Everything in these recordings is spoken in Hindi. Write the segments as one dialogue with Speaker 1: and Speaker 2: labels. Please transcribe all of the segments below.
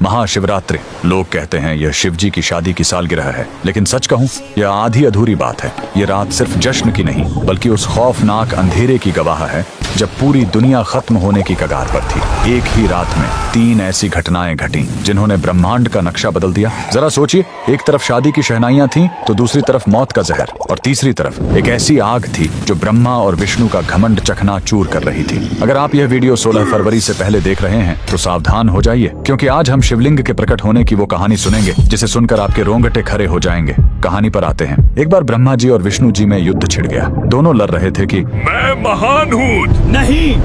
Speaker 1: महाशिवरात्रि। लोग कहते हैं यह शिवजी की शादी की सालगिरह है, लेकिन सच कहूं यह आधी अधूरी बात है। ये रात सिर्फ जश्न की नहीं बल्कि उस खौफनाक अंधेरे की गवाह है जब पूरी दुनिया खत्म होने की कगार पर थी। एक ही रात में 3 ऐसी घटनाएं घटी जिन्होंने ब्रह्मांड का नक्शा बदल दिया। जरा सोचिए, एक तरफ शादी की शहनाइयां थीं, तो दूसरी तरफ मौत का जहर, और तीसरी तरफ एक ऐसी आग थी जो ब्रह्मा और विष्णु का घमंड चकनाचूर कर रही थी। अगर आप यह वीडियो 16 फरवरी से पहले देख रहे हैं तो सावधान हो जाइए, क्योंकि आज हम शिवलिंग के प्रकट होने की वो कहानी सुनेंगे जिसे सुनकर आपके रोंगटे खड़े हो जाएंगे। कहानी पर आते हैं। एक बार ब्रह्मा जी और विष्णु जी में युद्ध छिड़ गया। दोनों लड़ रहे थे कि
Speaker 2: मैं महान हूँ।
Speaker 3: नहीं,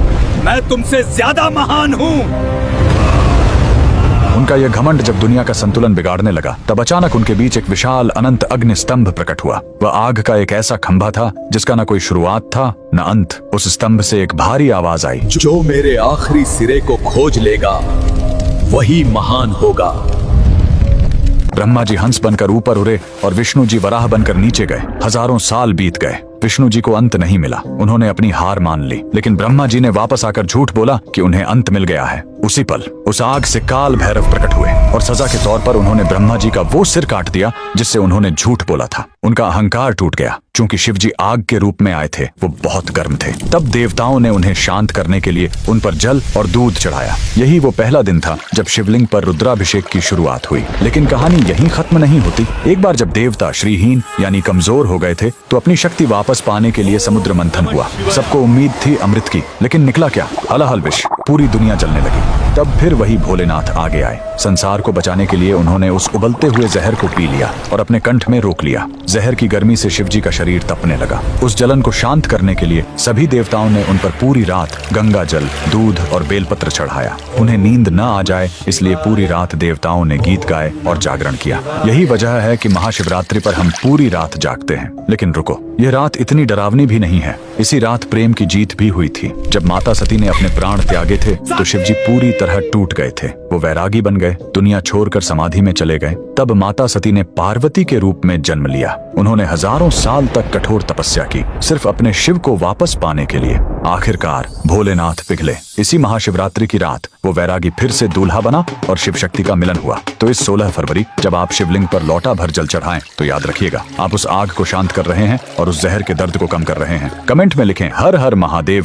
Speaker 3: मैं तुमसे ज्यादा महान हूँ।
Speaker 1: उनका यह घमंड जब दुनिया का संतुलन बिगाड़ने लगा, तब अचानक उनके बीच एक विशाल अनंत अग्नि स्तंभ प्रकट हुआ। वह आग का एक ऐसा खंभा था जिसका न कोई शुरुआत था न अंत। उस स्तंभ से एक भारी आवाज आई,
Speaker 3: जो मेरे आखिरी सिरे को खोज लेगा वही महान होगा।
Speaker 1: ब्रह्मा जी हंस बनकर ऊपर उड़े और विष्णु जी वराह बनकर नीचे गए। हजारों साल बीत गए, विष्णु जी को अंत नहीं मिला। उन्होंने अपनी हार मान ली, लेकिन ब्रह्मा जी ने वापस आकर झूठ बोला कि उन्हें अंत मिल गया है। उसी पल उस आग से काल भैरव प्रकट हुए और सजा के तौर पर उन्होंने ब्रह्मा जी का वो सिर काट दिया जिससे उन्होंने झूठ बोला था। उनका अहंकार टूट गया। चूंकि शिव जी आग के रूप में आए थे, वो बहुत गर्म थे। तब देवताओं ने उन्हें शांत करने के लिए उन पर जल और दूध चढ़ाया। यही वो पहला दिन था जब शिवलिंग पर रुद्राभिषेक की शुरुआत हुई। लेकिन कहानी यहीं खत्म नहीं होती। एक बार जब देवता श्रीहीन यानी कमजोर हो गए थे, तो अपनी शक्ति वापस पाने के लिए समुद्र मंथन हुआ। सबको उम्मीद थी अमृत की, लेकिन निकला क्या? हलाहल विष। पूरी दुनिया जलने लगी। तब फिर वही भोलेनाथ आगे आए। संसार को बचाने के लिए उन्होंने उस उबलते हुए जहर को पी लिया और अपने कंठ में रोक लिया। जहर की गर्मी से शिवजी का शरीर तपने लगा। उस जलन को शांत करने के लिए सभी देवताओं ने उन पर पूरी रात गंगा जल, दूध और बेलपत्र चढ़ाया। उन्हें नींद न आ जाए इसलिए पूरी रात देवताओं ने गीत गाए और जागरण किया। यही वजह है कि महाशिवरात्रि पर हम पूरी रात जागते हैं। लेकिन रुको, यह रात इतनी डरावनी भी नहीं है। इसी रात प्रेम की जीत भी हुई थी। जब माता सती ने अपने प्राण त्यागे थे तो शिवजी पूरी तरह टूट गए थे। वो वैरागी बन गए, दुनिया छोड़कर समाधि में चले गए। तब माता सती ने पार्वती के रूप में जन्म लिया। उन्होंने हजारों साल तक कठोर तपस्या की, सिर्फ अपने शिव को वापस पाने के लिए। आखिरकार भोलेनाथ पिघले। इसी महाशिवरात्रि की रात वो वैरागी फिर से दूल्हा बना और शिव शक्ति का मिलन हुआ। तो इस 16 फरवरी जब आप शिवलिंग पर लोटा भर जल चढ़ाएं, तो याद रखिएगा, आप उस आग को शांत कर रहे हैं और उस जहर के दर्द को कम कर रहे हैं। कमेंट में लिखें हर हर महादेव